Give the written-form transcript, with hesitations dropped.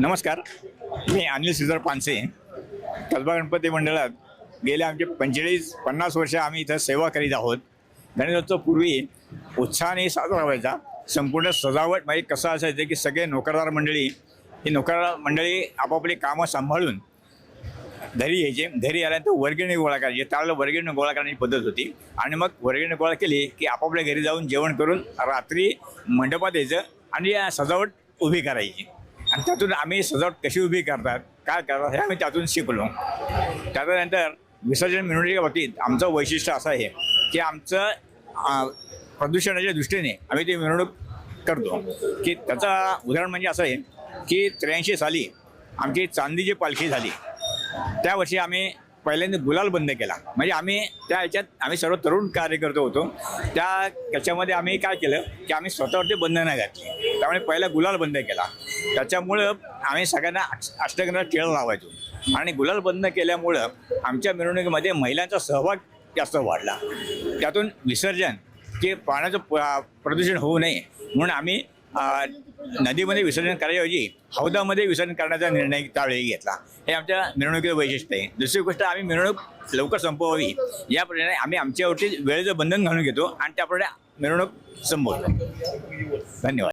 नमस्कार, मी अनिल श्रीधर पानसे. कसबा गणपती मंडळात गेल्या आमचे 45-50 वर्ष आम्ही इथं सेवा करीत आहोत. गणेशोत्सव पूर्वी उत्साहाने साजरा व्हायचा. संपूर्ण सजावट म्हणजे कसं असायचं की सगळे नोकरदार मंडळी ही नोकरदार मंडळी आपापली कामं सांभाळून घरी यायचे. घरी आल्यानंतर वर्गणी गोळा करायची. त्यावेळेला वर्गणी गोळा करण्याची पद्धत होती आणि मग वर्गणी गोळा केली की आपापल्या घरी जाऊन जेवण करून रात्री मंडपात यायचं आणि या सजावट उभी करायची. आणि त्यातून आम्ही सजावट कशी उभी करतात, काय करतात हे आम्ही त्यातून शिकलो. त्याच्यानंतर विसर्जन मिरवणुकीच्या बाबतीत आमचं वैशिष्ट्य असं आहे की आमचं प्रदूषणाच्या दृष्टीने आम्ही ती मिरवणूक करतो. की त्याचं उदाहरण म्हणजे असं आहे की 83 साली आमची चांदीची पालखी झाली. त्या वर्षी आम्ही पहिल्यांदा गुलाल बंद केला. म्हणजे आम्ही त्या ह्याच्यात आम्ही सर्व तरुण कार्यकर्ते होतो. त्याच्यामध्ये आम्ही काय केलं की आम्ही स्वतःवरती बंधनं घातली. त्यामुळे पहिला गुलाल बंद केला. त्याच्यामुळं आम्ही सगळ्यांना अष्टगंध टिळा लावायचो आणि गुलाल बंद केल्यामुळं आमच्या मिरवणुकीमध्ये महिलांचा सहभाग जास्त वाढला. त्यातून विसर्जन की पाण्याचं प्रदूषण होऊ नये म्हणून आम्ही नदीमध्ये विसर्जन करण्याऐवजी हौदामध्ये विसर्जन करण्याचा निर्णय त्यावेळी घेतला. हे आमच्या मिरवणुकीचं वैशिष्ट्य आहे. दुसरी गोष्ट, आम्ही मिरवणूक लवकर संपवावी याप्रमाणे आम्ही आमच्यावरती वेळेचं बंधन घालून घेतो आणि त्याप्रमाणे मिरवणूक संपवतो. धन्यवाद.